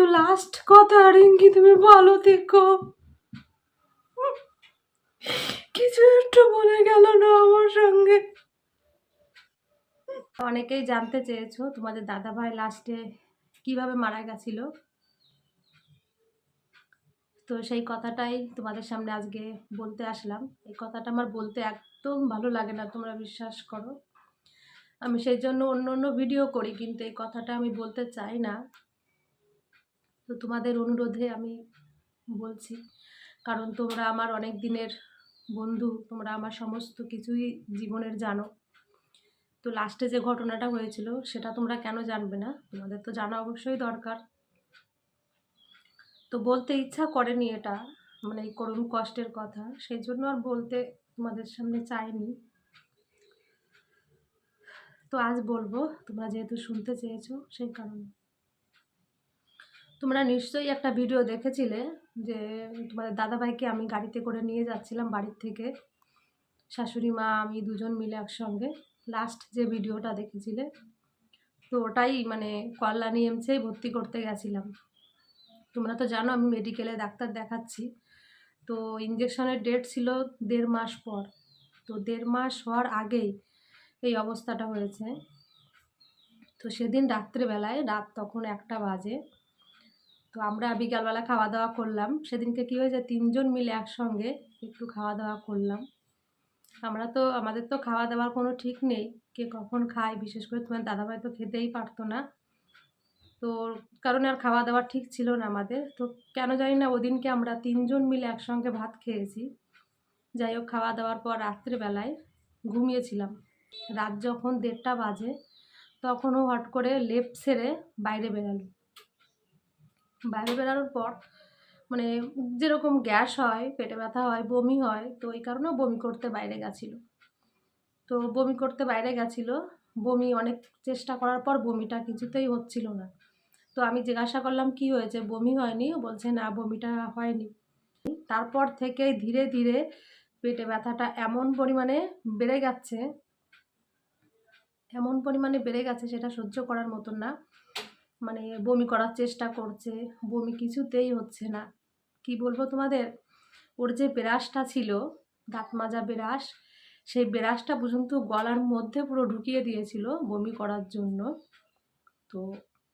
তো লাস্ট কথা, রিঙ্কি তুমি ভালো থেকো। কিছু একটু বলে গেল না আমার সঙ্গে। অনেকেই জানতে চেয়েছো তোমাদের দাদা ভাই লাস্টে কিভাবে মারা গেছিল, তো সেই কথাটাই তোমাদের সামনে আজকে বলতে আসলাম। এই কথাটা আমার বলতে একদম ভালো লাগে না, তোমরা বিশ্বাস করো। আমি সেই জন্য অন্য অন্য ভিডিও করি, কিন্তু এই কথাটা আমি বলতে চাই না। তো তোমাদের অনুরোধে আমি বলছি, কারণ তোমরা আমার অনেক দিনের বন্ধু, তোমরা আমার সমস্ত কিছুই জীবনের জানো। তো লাস্টে যে ঘটনাটা হয়েছিল সেটা তোমরা কেন জানবে না, তোমাদের তো জানা অবশ্যই দরকার। তো বলতে ইচ্ছা করেনি এটা, মানে এই করুণ কষ্টের কথা, সেই জন্য আর বলতে তোমাদের সামনে চাইনি। তো আজ বলবো, তোমরা যেহেতু শুনতে চেয়েছো সেই কারণে। তোমরা নিশ্চয়ই একটা ভিডিও দেখেছিলে যে তোমাদের দাদাভাইকে আমি গাড়িতে করে নিয়ে যাচ্ছিলাম বাড়ির থেকে, শাশুড়ি মা আমি দুজন মিলে একসঙ্গে। লাস্ট যে ভিডিওটা দেখেছিলে, তো ওটাই মানে কল্যাণী এমসেই ভর্তি করতে গেছিলাম। তোমরা তো জানো আমি মেডিকেলে ডাক্তার দেখাচ্ছি। তো ইঞ্জেকশনের ডেট ছিল 1.5 মাস পর। তো 1.5 মাস হওয়ার আগেই এই অবস্থাটা হয়েছে। তো সেদিন রাত্রেবেলায়, রাত তখন 1টা বাজে, তো আমরা বিকালবেলা খাওয়া দাওয়া করলাম। সেদিনকে কী হয়েছে, 3জন মিলে একসঙ্গে একটু খাওয়া দাওয়া করলাম। আমাদের তো খাওয়া দাওয়ার কোনো ঠিক নেই, কে কখন খায়, বিশেষ করে তোমার দাদাভাই তো খেতেই পারতো না। তো কারণে আর খাওয়া দাওয়া ঠিক ছিল না আমাদের। তো কেন জানি না ওদিনকে আমরা 3জন মিলে একসঙ্গে ভাত খেয়েছি। যাই হোক, খাওয়া দাওয়ার পর রাত্রিবেলায় ঘুমিয়েছিলাম। রাত যখন 1:30 বাজে, তখনও হট করে লেফট ছেড়ে বাইরে বেরালো। বাইরে বেরানোর পর মানে যেরকম গ্যাস হয়, পেটে ব্যথা হয়, বমি হয়, তো এই কারণেও বমি করতে বাইরে গেছিলো। তো বমি করতে বাইরে গেছিলো, বমি অনেক চেষ্টা করার পর বমিটা কিছুতেই হচ্ছিল না। তো আমি জিজ্ঞাসা করলাম কি হয়েছে, বমি হয়নি? বলছে না, বমিটা হয়নি। তারপর থেকে ধীরে ধীরে পেটে ব্যথাটা এমন পরিমাণে বেড়ে গেছে সেটা সহ্য করার মতন না। মানে বমি করার চেষ্টা করছে, বমি কিছুতেই হচ্ছে না। কি বলবো তোমাদের, ওর যে ব্রাশটা ছিল, দাঁত মাজা ব্রাশ, সেই ব্রাশটা পর্যন্ত গলার মধ্যে পুরো ঢুকিয়ে দিয়েছিল বমি করার জন্য। তো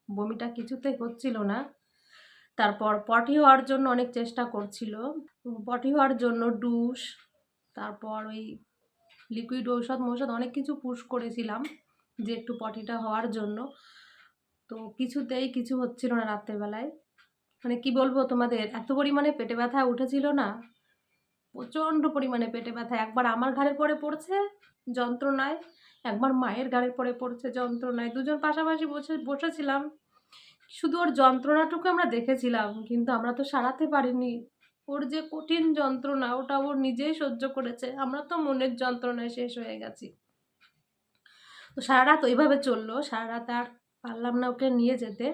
বমিটা কিছুতেই হচ্ছিল না। তারপর পটি হওয়ার জন্য অনেক চেষ্টা করছিল, পটি হওয়ার জন্য ডুস, তারপর ওই লিকুইড ঔষধ অনেক কিছু পুশ করেছিলাম যে একটু পটিটা হওয়ার জন্য। তো কিছুতেই কিছু হচ্ছিল না রাত্রেবেলায়। মানে কি বলবো তোমাদের, এত পরিমাণে পেটে ব্যথা উঠেছিল না, প্রচণ্ড পরিমাণে পেটে ব্যথা। একবার আমার ঘাড়ের পরে পড়ছে যন্ত্রণায়, একবার মায়ের ঘাড়ের পরে পড়ছে যন্ত্রণায়। দুজন পাশাপাশি বসেছিলাম, শুধু ওর যন্ত্রণাটুকু আমরা দেখেছিলাম, কিন্তু আমরা তো সারাতে পারিনি। ওর যে কঠিন যন্ত্রণা, ওটা ওর নিজেই সহ্য করেছে, আমরা তো মনের যন্ত্রণায় শেষ হয়ে গেছি। তো সারা রাত ওইভাবে চললো, সারা রাত আর পারলাম না ওকে নিয়ে যেতে।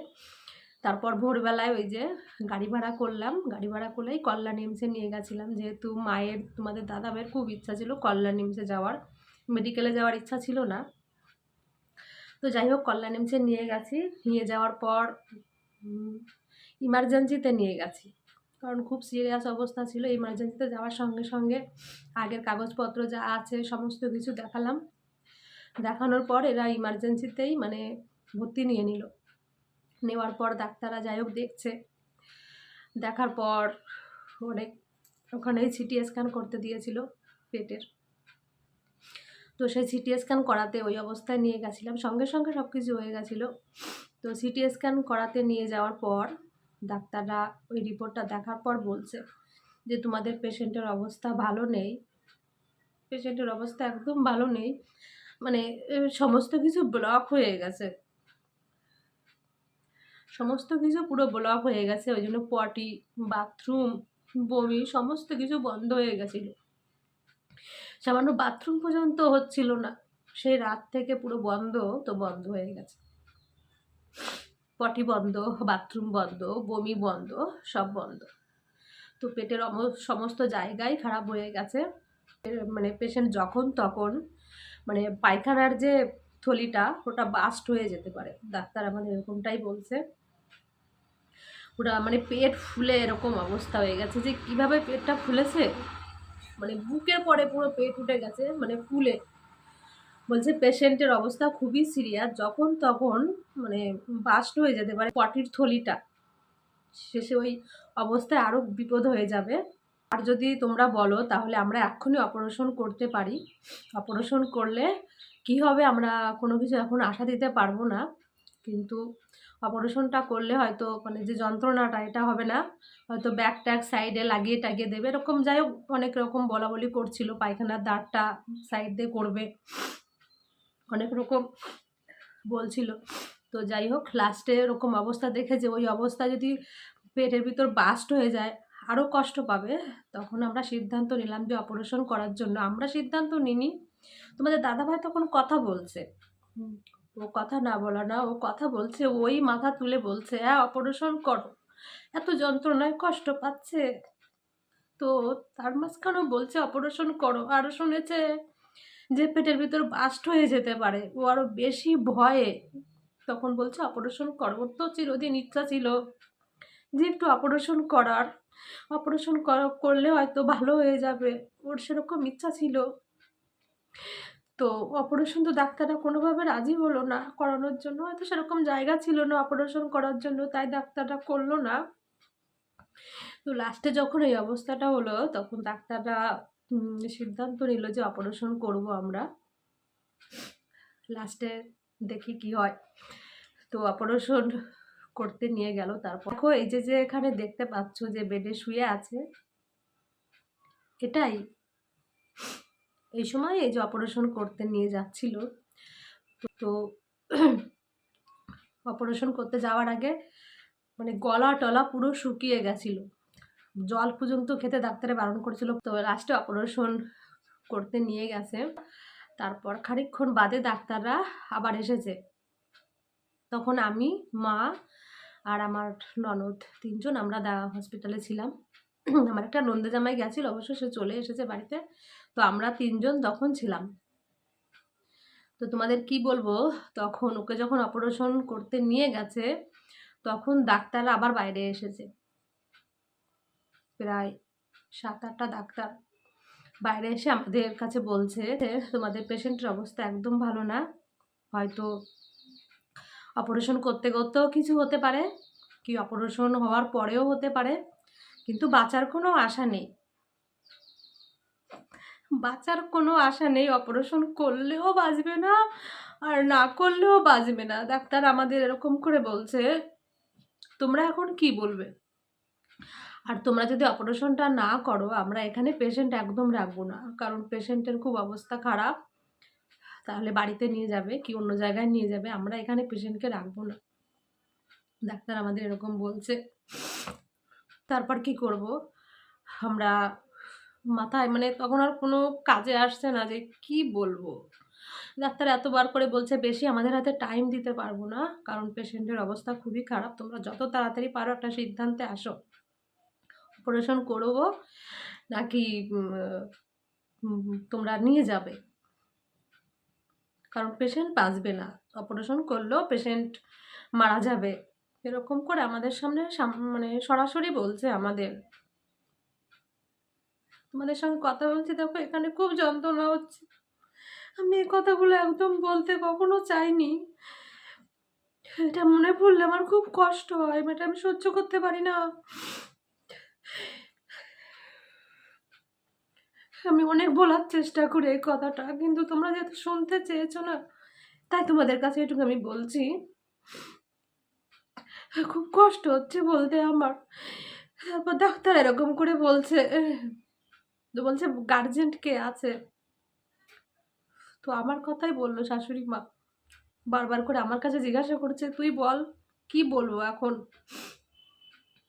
তারপর ভোরবেলায় ওই যে গাড়ি ভাড়া করলাম, গাড়ি ভাড়া করলেই কল্যাণী এমসে নিয়ে গেছিলাম, যেহেতু মায়ের, তোমাদের দাদাভাইয়ের খুব ইচ্ছা ছিল কল্যাণী এমসে যাওয়ার, মেডিকেলে যাওয়ার ইচ্ছা ছিল না। তো যাই হোক, কল্যাণ এমসে নিয়ে গেছি। নিয়ে যাওয়ার পর ইমার্জেন্সিতে নিয়ে গেছি, কারণ খুব সিরিয়াস অবস্থা ছিল। ইমার্জেন্সিতে যাওয়ার সঙ্গে সঙ্গে আগের কাগজপত্র যা আছে সমস্ত কিছু দেখালাম। দেখানোর পর এরা ইমার্জেন্সিতেই মানে ভর্তি নিয়ে নিল। নেওয়ার পর ডাক্তাররা যাই হোক দেখছে, দেখার পর অনেক ওখানেই সিটি স্ক্যান করতে দিয়েছিল পেটের। তো সেই সিটি স্ক্যান করাতে ওই অবস্থায় নিয়ে গেছিলাম, সঙ্গে সঙ্গে সব কিছু হয়ে গেছিলো। তো সিটি স্ক্যান করাতে নিয়ে যাওয়ার পর ডাক্তাররা ওই রিপোর্টটা দেখার পর বলছে যে তোমাদের পেশেন্টের অবস্থা ভালো নেই, পেশেন্টের অবস্থা একদম ভালো নেই, মানে সমস্ত কিছু ব্লক হয়ে গেছে, সমস্ত কিছু পুরো ব্লক হয়ে গেছে। ওই জন্য পটি, বাথরুম, বমি সমস্ত কিছু বন্ধ হয়ে গেছিল, সামান্য বাথরুম পর্যন্ত হচ্ছিল না। সেই রাত থেকে পুরো বন্ধ, তো বন্ধ হয়ে গেছে, পটি বন্ধ, বাথরুম বন্ধ, বমি বন্ধ, সব বন্ধ। তো পেটের সমস্ত জায়গায় খারাপ হয়ে গেছে। মানে পেশেন্ট যখন তখন মানে পায়খানার যে থলিটা ওটা বাস্ট হয়ে যেতে পারে, ডাক্তার আমাদের এরকমটাই বলছে। পুরা মানে পেট ফুলে এরকম অবস্থা হয়ে গেছে, যে কিভাবে পেটটা ফুলেছে, মানে বুকের পরে পুরো পেট উঠে গেছে মানে ফুলে। বলছে পেশেন্টের অবস্থা খুবই সিরিয়াস, যখন তখন মানে বাস্ট হয়ে যেতে পারে পটির থলিটা, শেষে ওই অবস্থায় আরও বিপদ হয়ে যাবে। আর যদি তোমরা বলো তাহলে আমরা এক্ষুনি অপারেশন করতে পারি। অপারেশন করলে কি হবে আমরা কোনো কিছু এখন আশা দিতে পারবো না, কিন্তু অপারেশনটা করলে হয়তো মানে যে যন্ত্রণাটা এটা হবে না, হয়তো ব্যাক ট্যাক সাইডে লাগিয়ে টাগিয়ে দেবে, এরকম যাই হোক অনেক রকম বলা বলি করছিল, পায়খানার দাঁড়টা সাইড দিয়ে করবে, অনেক রকম বলছিল। তো যাই হোক লাস্টে এরকম অবস্থা দেখে যে ওই অবস্থা যদি পেটের ভিতর বাস্ট হয়ে যায় আরও কষ্ট পাবে, তখন আমরা সিদ্ধান্ত নিলাম যে অপারেশন করার জন্য। আমরা সিদ্ধান্ত নিইনি, তোমাদের দাদাভাই তখন কথা বলছে, ও কথা না বলা না, ও কথা বলছে, ওই মাথা তুলে বলছে হ্যাঁ অপারেশন করো, এত যন্ত্রণায় কষ্ট পাচ্ছে। তো তার মাঝখানেও বলছে অপারেশন করো, আরও শুনেছে যে পেটের ভিতর বাস্ট হয়ে যেতে পারে, ও আরও বেশি ভয়ে তখন বলছে অপারেশন করো। ওর তো চিরদিন ইচ্ছা ছিল যে একটু অপারেশন করার, অপারেশন করলে হয়তো ভালো হয়ে যাবে, ওর সেরকম ইচ্ছা ছিল। তো অপারেশন তো ডাক্তাররা কোনোভাবে রাজি হলো না করানোর জন্য, হয়তো সেরকম জায়গা ছিল না অপারেশন করার জন্য, তাই ডাক্তাররা করলো না। তো লাস্টে যখন এই অবস্থাটা হলো তখন ডাক্তাররা সিদ্ধান্ত নিল যে অপারেশন করব আমরা। লাস্টে দেখি কি হয়। তো অপারেশন করতে নিয়ে গেল। তারপর দেখো এই যে যে এখানে দেখতে পাচ্ছ যে বেডে শুয়ে আছে, এটাই এই সময় এই যে অপারেশন করতে নিয়ে যাচ্ছিল। তো অপারেশন করতে যাওয়ার আগে মানে গলা টলা পুরো শুকিয়ে গেছিল, জল পর্যন্ত খেতে ডাক্তারে বারণ করেছিল। তো লাস্টে অপারেশন করতে নিয়ে গেছে। তারপর খানিকক্ষণ বাদে ডাক্তাররা আবার এসেছে, তখন আমি, মা আর আমার ননদ তিনজন আমরা হসপিটালে ছিলাম। আমার একটা নন্দে জামাই গেছিল, অবশ্য সে চলে এসেছে বাড়িতে। তো আমরা তিনজন তখন ছিলাম। তো তোমাদের কি বলবো, তখন ওকে যখন অপারেশন করতে নিয়ে গেছে তখন ডাক্তাররা আবার বাইরে এসেছে, প্রায় 7-8টা ডাক্তার বাইরে এসে আমাদের কাছে বলছে তোমাদের পেশেন্টের অবস্থা একদম ভালো না, হয়তো অপারেশন করতে করতেও কিছু হতে পারে, কি অপারেশন হওয়ার পরেও হতে পারে, কিন্তু বাঁচার কোনো আশা নেই, বাঁচার কোনো আশা নেই, অপারেশন করলেও বাঁচবে না আর না করলেও বাঁচবে না। ডাক্তার আমাদের এরকম করে বলছে, তোমরা এখন কি বলবে? আর তোমরা যদি অপারেশনটা না করো আমরা এখানে পেশেন্ট একদম রাখবো না, কারণ পেশেন্টের খুব অবস্থা খারাপ, তাহলে বাড়িতে নিয়ে যাবে কি অন্য জায়গায় নিয়ে যাবে, আমরা এখানে পেশেন্টকে রাখবো না, ডাক্তার আমাদের এরকম বলছে। তারপর কি করব আমরা, মাথায় মানে তখন আর কোনো কাজে আসছে না যে কি বলবো। ডাক্তার এতবার করে বলছে বেশি আমাদের হাতে টাইম দিতে পারবো না, কারণ পেশেন্টের অবস্থা খুবই খারাপ, তোমরা যত তাড়াতাড়ি পারো একটা সিদ্ধান্তে আসো, অপারেশন করবো নাকি তোমরা নিয়ে যাবে, কারণ পেশেন্ট বাঁচবে না, অপারেশন করলেও পেশেন্ট মারা যাবে, এরকম করে আমাদের সামনে মানে সরাসরি বলছে আমাদের। তোমাদের সঙ্গে কথা বলছি, দেখো এখানে খুব যন্ত্রণা হচ্ছে, আমি এই কথাগুলো একদম বলতে কখনো চাইনি, এটা মনে পড়লে আমার খুব কষ্ট হয়, এটা আমি সহ্য করতে পারি না। আমি অনেক বলার চেষ্টা করি এই কথাটা, কিন্তু তোমরা যেহেতু শুনতে চেয়েছো না, তাই তোমাদের কাছে এটুকু আমি বলছি। খুব কষ্ট হচ্ছে বলতে আমার। তারপর ডাক্তার এরকম করে বলছে, তো বলছে গার্জেন্ট কে আছে, তো আমার কথাই বললো শাশুড়ি মা, বারবার করে আমার কাছে জিজ্ঞাসা করছে তুই বল কি বলবো এখন।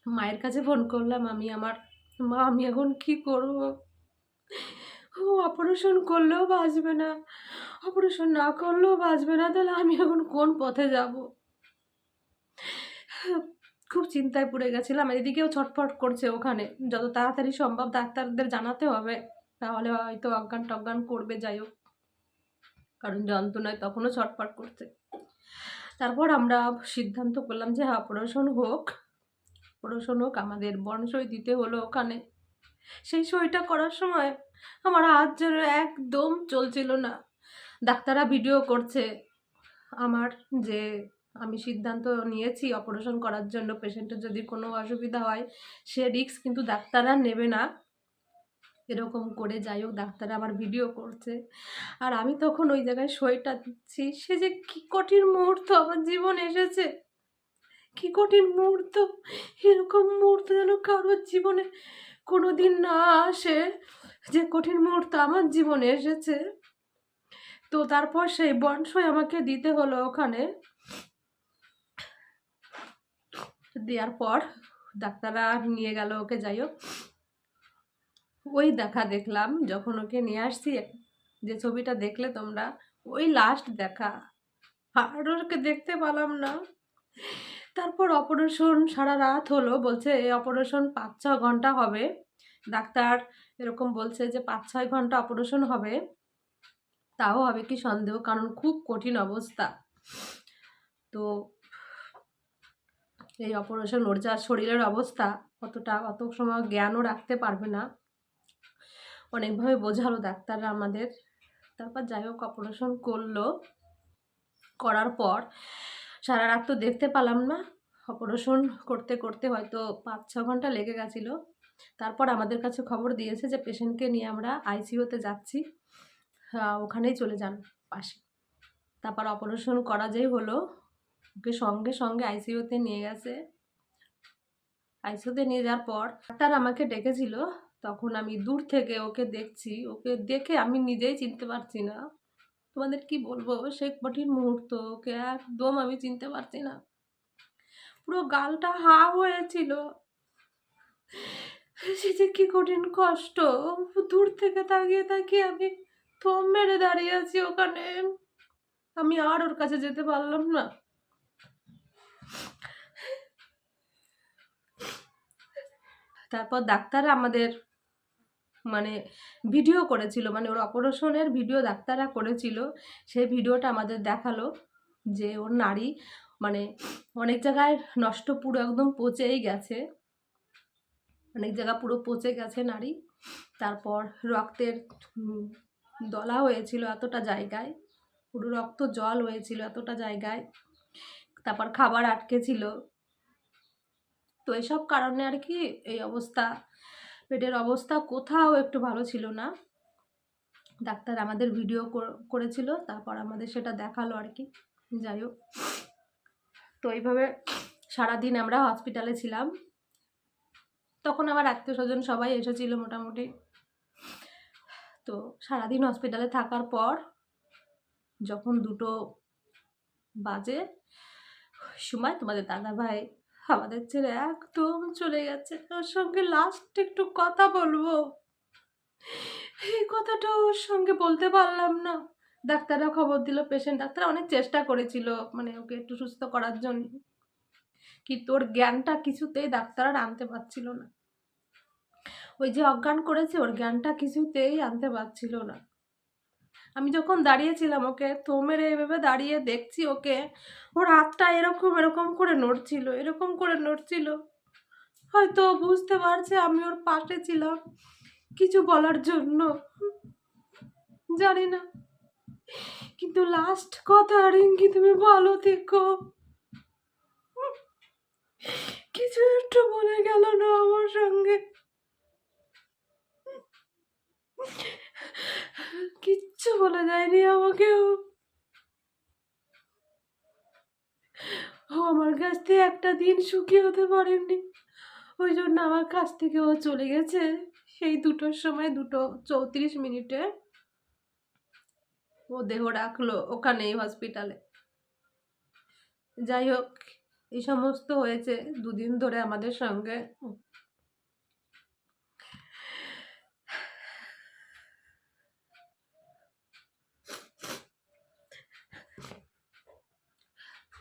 মায়ের কাছে ফোন করলাম আমি, আমার মা আমি এখন কি করব, ও অপারেশন করলেও বাঁচবে না, অপারেশন না করলেও বাঁচবে না, তাহলে আমি এখন কোন পথে যাব। খুব চিন্তায় পড়ে গেছিলাম, এদিকেও ছটফট করছে ওখানে, যত তাড়াতাড়ি সম্ভব ডাক্তারদের জানাতে হবে, তাহলে হয়তো অজ্ঞান টজ্ঞান করবে, যাই হোক, কারণ যন্ত্রণায় তখনও ছটফট করছে। তারপর আমরা সিদ্ধান্ত করলাম যে হ্যাঁ অপারেশন হোক, অপারেশন হোক, আমাদের বর্ণসই দিতে হলো ওখানে। সেই সইটা করার সময় আমার হাত যেন একদম চলছিল না। ডাক্তাররা ভিডিও করছে আমার, যে আমি সিদ্ধান্ত নিয়েছি অপারেশন করার জন্য। পেশেন্টের যদি কোনো অসুবিধা হয় সে রিস্ক কিন্তু ডাক্তাররা নেবে না, এরকম করে। যাই হোক, ডাক্তাররা আমার ভিডিও করছে আর আমি তখন ওই জায়গায় সইটা দিচ্ছি। সে যে কি কঠিন মুহূর্ত আমার জীবনে এসেছে, কি কঠিন মুহূর্ত! এরকম মুহূর্ত যেন কারোর জীবনে কোনো দিন না আসে, যে কঠিন মুহূর্ত আমার জীবনে এসেছে। তো তারপর সেই বন্ডসই আমাকে দিতে হলো ওখানে। দেওয়ার পর ডাক্তাররা নিয়ে গেল ওকে। যাই হোক, ওই দেখলাম যখন ওকে নিয়ে আসছি, যে ছবিটা দেখলে তোমরা, ওই লাস্ট দেখা। আর ওকে দেখতে পেলাম না। তারপর অপারেশন সারা রাত হলো, বলছে এই অপারেশন 5-6 ঘন্টা হবে। ডাক্তার এরকম বলছে যে 5-6 ঘন্টা অপারেশন হবে। তাও হবে কি সন্দেহ, কারণ খুব কঠিন অবস্থা। তো এই অপারেশন, ওর যা শরীরের অবস্থা, অত সময় জ্ঞানও রাখতে পারবে না। অনেকভাবে বোঝালো ডাক্তাররা আমাদের। তারপর যাই হোক অপারেশন করলো। করার পর সারা রাত তো দেখতে পেলাম না। অপারেশন করতে করতে হয়তো 5-6 ঘন্টা লেগে গেছিলো। তারপর আমাদের কাছে খবর দিয়েছে যে পেশেন্টকে নিয়ে আমরা আইসিইউতে যাচ্ছি, ওখানেই চলে যান পাশে। তারপর অপারেশন করা যেই হলো, ওকে সঙ্গে সঙ্গে আইসিইউতে নিয়ে গেছে। আইসিইউতে নিয়ে যাওয়ার পর ডাক্তার আমাকে ডেকেছিল। তখন আমি দূর থেকে ওকে দেখছি, ওকে দেখে আমি নিজেই চিনতে পারছি না। তোমাদের কি বলবো, সেই কঠিন মুহূর্ত, ওকে একদম আমি চিনতে পারছি না। পুরো গালটা হা হয়েছিল। সে যে কি কঠিন কষ্ট! দূর থেকে তাকিয়ে তাকিয়ে আমি থম মেরে দাঁড়িয়ে আছি ওখানে। আমি আর ওর কাছে যেতে পারলাম না। তারপর ডাক্তাররা আমাদের ভিডিও করেছিল, ওর অপারেশনের ভিডিও ডাক্তাররা করেছিল। সেই ভিডিওটা আমাদের দেখালো যে ওর নাড়ি অনেক জায়গায় নষ্ট, পুরো একদম পচেই গেছে, অনেক জায়গা পুরো পচে গেছে নাড়ি। তারপর রক্তের দলা হয়েছিল এতটা জায়গায়, পুরো রক্ত জল হয়েছিল এতটা জায়গায়। তারপর খাবার আটকে ছিল। তো এসব কারণে আর কি এই অবস্থা। পেটের অবস্থা কোথাও একটু ভালো ছিল না। ডাক্তার আমাদের ভিডিও করেছিল, তারপর আমাদের সেটা দেখালো আর কি। যাই হোক, তো এইভাবে সারাদিন আমরা হসপিটালে ছিলাম। তখন আমার আত্মীয় স্বজন সবাই এসেছিল মোটামুটি। তো সারাদিন হসপিটালে থাকার পর যখন 2টো বাজে সময়, তোমাদের দাদাভাই আমাদের ছেড়ে একদম চলে গেছে। ওর সঙ্গে লাস্ট একটু কথা বলবো, এই কথাটা ওর সঙ্গে বলতে পারলাম না। ডাক্তাররা খবর দিল, পেশেন্ট ডাক্তার অনেক চেষ্টা করেছিল ওকে একটু সুস্থ করার জন্য, কিন্তু ওর জ্ঞানটা কিছুতেই ডাক্তাররা আনতে পারছিল না। ওই যে অজ্ঞান করেছে, ওর জ্ঞানটা কিছুতেই আনতে পারছিল না। আমি যখন দাঁড়িয়েছিলাম, ওকে মেরে এভাবে দাঁড়িয়ে দেখছি ওকে, ওর হাতটা এরকম এরকম করে নড়ছিল, এরকম করে নড়ছিল। হয়তো বুঝতে পারছে আমি ওর পাশে ছিলাম কিছু বলার জন্য, জানি না। কিন্তু লাস্ট কথা, রিঙ্কি তুমি ভালো থেকো, কিছু একটু বলে গেল না আমার সঙ্গে, কিচ্ছু বলে যায়নি আমাকে। ও আমার কাছ থেকে একটা দিন সুখী হতে পারেনি, ওই জন্য আমার কাছ থেকে ও চলে গেছে সেই 2টোর সময়, 2:34 ও দেহ রাখলো ওখানেই হসপিটালে। যাই হোক, এই সমস্ত হয়েছে 2 দিন ধরে আমাদের সঙ্গে।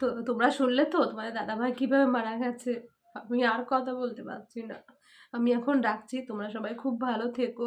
তো তোমরা শুনলে তো তোমাদের দাদাভাই কিভাবে মারা গেছে। আমি আর কথা বলতে পারছি না, আমি এখন রাখছি। তোমরা সবাই খুব ভালো থেকো।